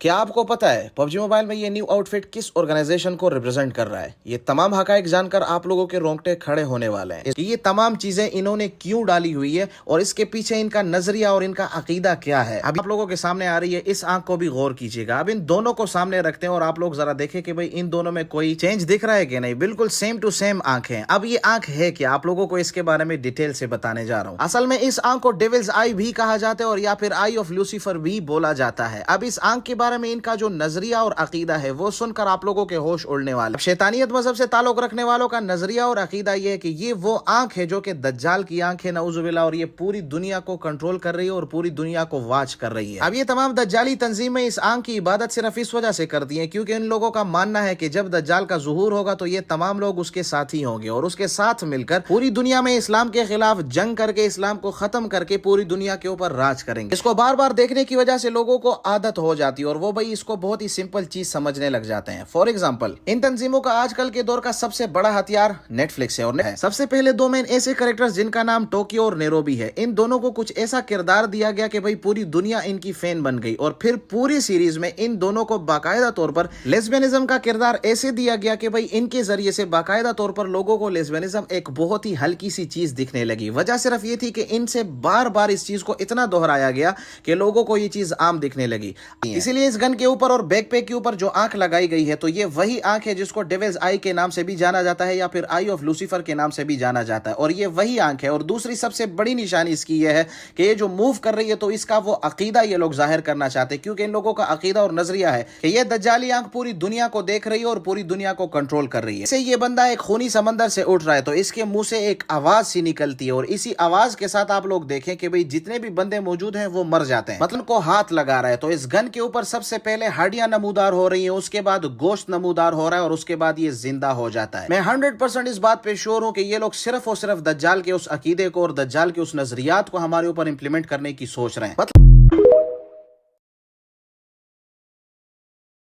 क्या आपको पता है पबजी मोबाइल में ये न्यू आउटफिट किस ऑर्गेनाइजेशन को रिप्रेजेंट कर रहा है? ये तमाम हकाइक जानकर आप लोगों के रोंगटे खड़े होने वाले हैं कि ये तमाम चीजें इन्होंने क्यों डाली हुई है और इसके पीछे इनका नजरिया और इनका अकीदा क्या है। अभी आप लोगों के सामने आ रही है, इस आंख को भी गौर कीजिएगा। अब इन दोनों को सामने रखते हैं और आप लोग जरा देखें कि भाई इन दोनों में कोई चेंज दिख रहा है कि नहीं। बिल्कुल सेम टू सेम आंख है। अब ये आंख है क्या, आप लोगों को इसके बारे में डिटेल से बताने जा रहा हूँ। असल में इस आंख को डेविल्स आई भी कहा जाता है और या फिर आई ऑफ लूसीफर भी बोला जाता है। अब इस आंख के बारे में इनका जो नजरिया और अकीदा है वो सुनकर आप लोगों के होश उड़ने वाले। शैतानियत मजहब से ताल्लुक रखने वालों का नजरिया और अकीदा ये है कि ये वो आंख है जो कि दज्जाल की आंख है, नऊजुबिल्लाह, और ये पूरी दुनिया को कंट्रोल कर रही है और पूरी दुनिया को वाच कर रही है। अब ये तमाम दज्जाली तंजीमें इस आंख की इबादत सिर्फ इस वजह से करती हैं क्योंकि इन लोगों का मानना है कि जब दज्जाल का ज़ुहूर होगा तो ये तमाम लोग उसके साथी होंगे और उसके साथ मिलकर पूरी दुनिया में इस्लाम के खिलाफ जंग करके इस्लाम को खत्म करके पूरी दुनिया के ऊपर राज करेंगे। इसको बार बार देखने की वजह से लोगों को आदत हो जाती है और वो भाई इसको बहुत ही सिंपल चीज समझने लग जाते हैं। फॉर एग्जाम्पल, इन तंजीमों का आजकल के दौर का सबसे बड़ा हथियार नेटफ्लिक्स है और सबसे पहले दो मेन ऐसे कैरेक्टर्स जिनका नाम टोक्यो और नैरोबी है, इन दोनों को कुछ ऐसा किरदार दिया गया कि भाई पूरी दुनिया इनकी फैन बन गई और फिर पूरी सीरीज में इन दोनों को बाकायदा तौर पर लेस्बियनिज्म का किरदार ऐसे दिया गया कि भाई इनके जरिए से बाकायदा तौर पर लोगों को लेस्बियनिज्म एक बहुत ही हल्की सी चीज दिखने लगी। वजह सिर्फ ये थी कि इनसे बार बार इस चीज को इतना दोहराया गया कि लोगों को ये चीज आम दिखने लगी। इसीलिए इस गन के ऊपर और बैकपैक के ऊपर जो आंख लगाई गई है तो ये वही आंख है जिसको डेविल्स आई के नाम से भी जाना जाता है या फिर आई ऑफ लूसीफर के नाम से भी जाना जाता है और ये वही आंख है। और दूसरी सबसे बड़ी निशानी इसकी ये है कि ये जो मूव कर रही है तो इसका वो अकीदा ये लोग जाहिर करना चाहते हैं क्योंकि इन लोगों का अकीदा और नजरिया है कि ये दज्जाली आंख पूरी दुनिया को देख रही है और पूरी दुनिया को कंट्रोल कर रही है। इससे ये बंदा एक खूनी समंदर से उठ रहा है तो इसके मुंह से एक आवाज सी निकलती है और इसी आवाज के साथ आप लोग देखें कि भाई जितने भी बंदे मौजूद हैं वो मर जाते हैं, मतलब को हाथ लगा रहा है। तो इस गन के ऊपर सबसे पहले हड्डियां नमूदार हो रही है, उसके बाद गोश्त नमूदार हो रहा है और उसके बाद ये जिंदा हो जाता है। मैं 100% इस बात पे श्योर हूं कि ये लोग सिर्फ और सिर्फ दज्जाल के उस अकीदे को और दज्जाल के उस नजरियात को हमारे ऊपर इंप्लीमेंट करने की सोच रहे हैं।